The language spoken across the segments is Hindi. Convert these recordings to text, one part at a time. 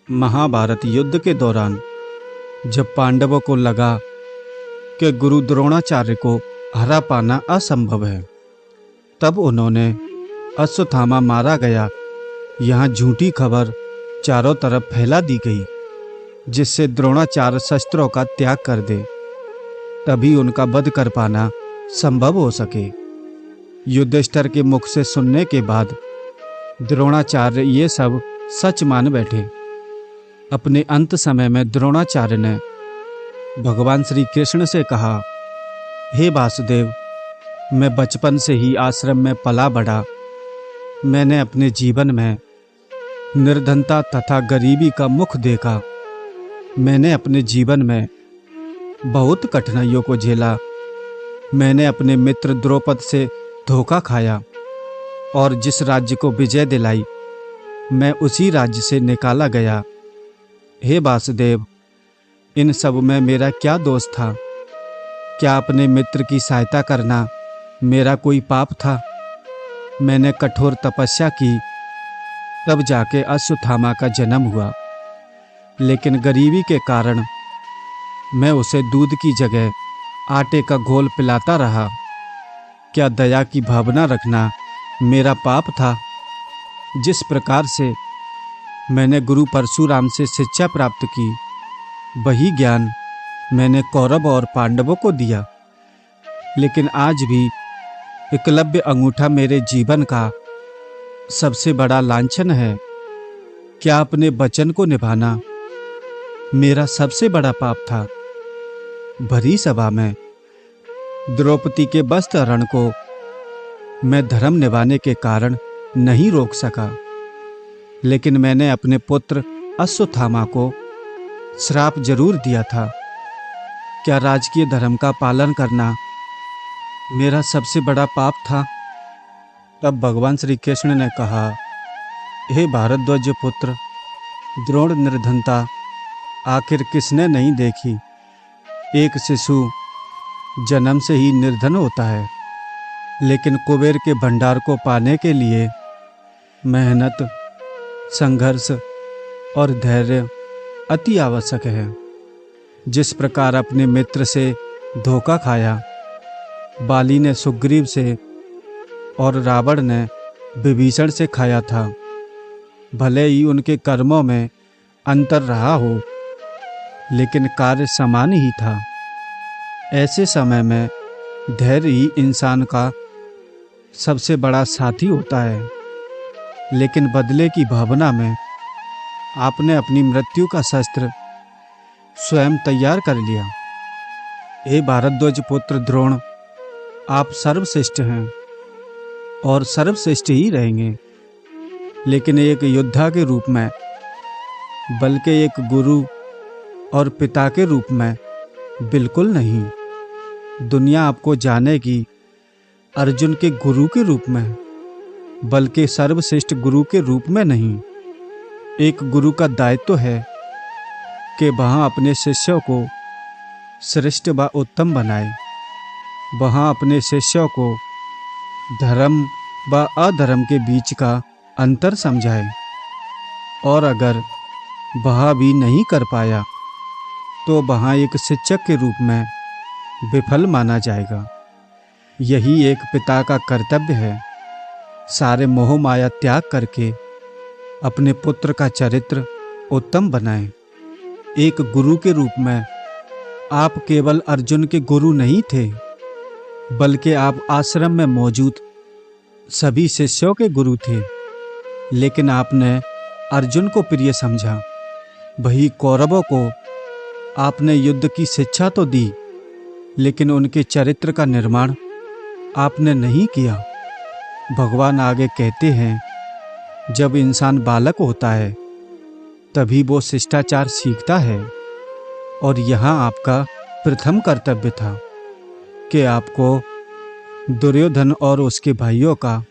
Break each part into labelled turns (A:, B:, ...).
A: महाभारत युद्ध के दौरान जब पांडवों को लगा कि गुरु द्रोणाचार्य को हरा पाना असंभव है, तब उन्होंने अश्वत्थामा मारा गया यहाँ झूठी खबर चारों तरफ फैला दी गई, जिससे द्रोणाचार्य शस्त्रों का त्याग कर दे, तभी उनका वध कर पाना संभव हो सके। युधिष्ठिर के मुख से सुनने के बाद द्रोणाचार्य ये सब सच मान बैठे। अपने अंत समय में द्रोणाचार्य ने भगवान श्री कृष्ण से कहा, हे वासुदेव, मैं बचपन से ही आश्रम में पला बढ़ा। मैंने अपने जीवन में निर्धनता तथा गरीबी का मुख देखा। मैंने अपने जीवन में बहुत कठिनाइयों को झेला। मैंने अपने मित्र द्रौपद से धोखा खाया और जिस राज्य को विजय दिलाई, मैं उसी राज्य से निकाला गया। हे वासुदेव, इन सब में मेरा क्या दोष था? क्या अपने मित्र की सहायता करना मेरा कोई पाप था? मैंने कठोर तपस्या की, तब जाके अश्वत्थामा का जन्म हुआ, लेकिन गरीबी के कारण मैं उसे दूध की जगह आटे का घोल पिलाता रहा। क्या दया की भावना रखना मेरा पाप था? जिस प्रकार से मैंने गुरु परशुराम से शिक्षा प्राप्त की, वही ज्ञान मैंने कौरव और पांडवों को दिया, लेकिन आज भी एकलव्य अंगूठा मेरे जीवन का सबसे बड़ा लांछन है। क्या अपने वचन को निभाना मेरा सबसे बड़ा पाप था? भरी सभा में द्रौपदी के वस्त्र हरण को मैं धर्म निभाने के कारण नहीं रोक सका, लेकिन मैंने अपने पुत्र अश्वत्थामा को श्राप जरूर दिया था। क्या राजकीय धर्म का पालन करना मेरा सबसे बड़ा पाप था? तब भगवान श्री कृष्ण ने कहा, हे भारद्वाज पुत्र, द्रोण निर्धनता आखिर किसने नहीं देखी? एक शिशु जन्म से ही निर्धन होता है, लेकिन कुबेर के भंडार को पाने के लिए मेहनत, संघर्ष और धैर्य अति आवश्यक है। जिस प्रकार अपने मित्र से धोखा खाया, बाली ने सुग्रीव से और रावण ने विभीषण से खाया था, भले ही उनके कर्मों में अंतर रहा हो, लेकिन कार्य समान ही था। ऐसे समय में धैर्य ही इंसान का सबसे बड़ा साथी होता है, लेकिन बदले की भावना में आपने अपनी मृत्यु का शस्त्र स्वयं तैयार कर लिया। हे भारद्वाज पुत्र द्रोण, आप सर्वश्रेष्ठ हैं और सर्वश्रेष्ठ ही रहेंगे, लेकिन एक योद्धा के रूप में, बल्कि एक गुरु और पिता के रूप में बिल्कुल नहीं। दुनिया आपको जानेगी अर्जुन के गुरु के रूप में, बल्कि सर्वश्रेष्ठ गुरु के रूप में नहीं। एक गुरु का दायित्व है कि वह अपने शिष्यों को श्रेष्ठ व उत्तम बनाए। वह अपने शिष्यों को धर्म व अधर्म के बीच का अंतर समझाए, और अगर वह भी नहीं कर पाया तो वह एक शिक्षक के रूप में विफल माना जाएगा। यही एक पिता का कर्तव्य है। सारे मोह माया त्याग करके अपने पुत्र का चरित्र उत्तम बनाएं। एक गुरु के रूप में आप केवल अर्जुन के गुरु नहीं थे, बल्कि आप आश्रम में मौजूद सभी शिष्यों के गुरु थे। लेकिन आपने अर्जुन को प्रिय समझा, वही कौरवों को आपने युद्ध की शिक्षा तो दी, लेकिन उनके चरित्र का निर्माण आपने नहीं किया। भगवान आगे कहते हैं, जब इंसान बालक होता है तभी वो शिष्टाचार सीखता है, और यहाँ आपका प्रथम कर्तव्य था कि आपको दुर्योधन और उसके भाइयों का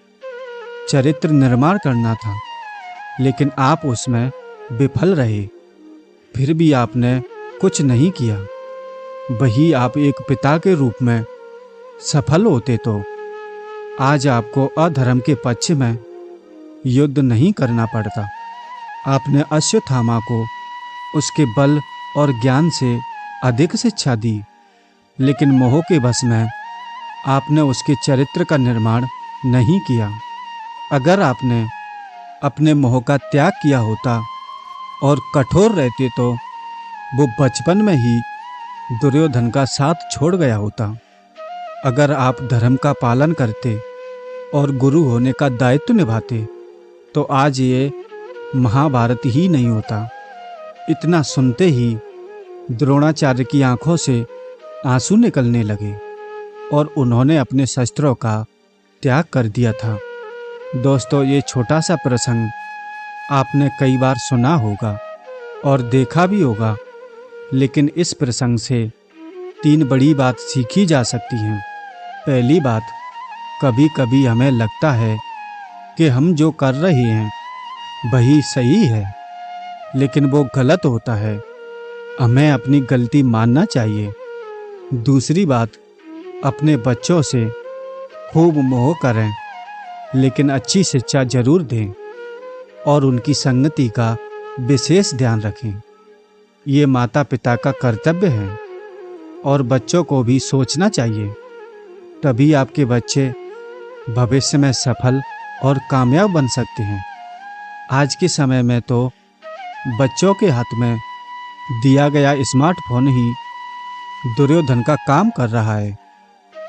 A: चरित्र निर्माण करना था, लेकिन आप उसमें विफल रहे। फिर भी आपने कुछ नहीं किया। वही आप एक पिता के रूप में सफल होते तो आज आपको अधर्म के पक्ष में युद्ध नहीं करना पड़ता। आपने अश्वत्थामा को उसके बल और ज्ञान से अधिक शिक्षा दी, लेकिन मोह के वश में आपने उसके चरित्र का निर्माण नहीं किया। अगर आपने अपने मोह का त्याग किया होता और कठोर रहते तो वो बचपन में ही दुर्योधन का साथ छोड़ गया होता। अगर आप धर्म का पालन करते और गुरु होने का दायित्व निभाते तो आज ये महाभारत ही नहीं होता। इतना सुनते ही द्रोणाचार्य की आंखों से आंसू निकलने लगे और उन्होंने अपने शस्त्रों का त्याग कर दिया था। दोस्तों, ये छोटा सा प्रसंग आपने कई बार सुना होगा और देखा भी होगा, लेकिन इस प्रसंग से 3 बड़ी बात सीखी जा सकती हैं। पहली बात, कभी कभी हमें लगता है कि हम जो कर रहे हैं वही सही है, लेकिन वो गलत होता है। हमें अपनी गलती मानना चाहिए। दूसरी बात, अपने बच्चों से खूब मोह करें, लेकिन अच्छी शिक्षा जरूर दें और उनकी संगति का विशेष ध्यान रखें। ये माता पिता का कर्तव्य है और बच्चों को भी सोचना चाहिए। तभी आपके बच्चे भविष्य में सफल और कामयाब बन सकते हैं। आज के समय में तो बच्चों के हाथ में दिया गया स्मार्टफोन ही दुर्योधन का काम कर रहा है।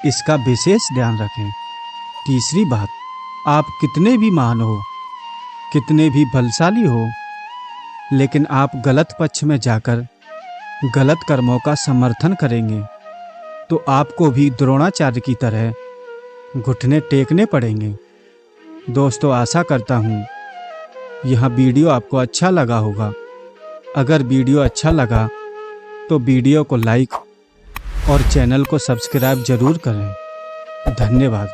A: इसका विशेष ध्यान रखें। तीसरी बात, आप कितने भी महान हो, कितने भी बलशाली हो, लेकिन आप गलत पक्ष में जाकर गलत कर्मों का समर्थन करेंगे तो आपको भी द्रोणाचार्य की तरह घुटने टेकने पड़ेंगे। दोस्तों, आशा करता हूँ यह वीडियो आपको अच्छा लगा होगा। अगर वीडियो अच्छा लगा तो वीडियो को लाइक और चैनल को सब्सक्राइब जरूर करें। धन्यवाद।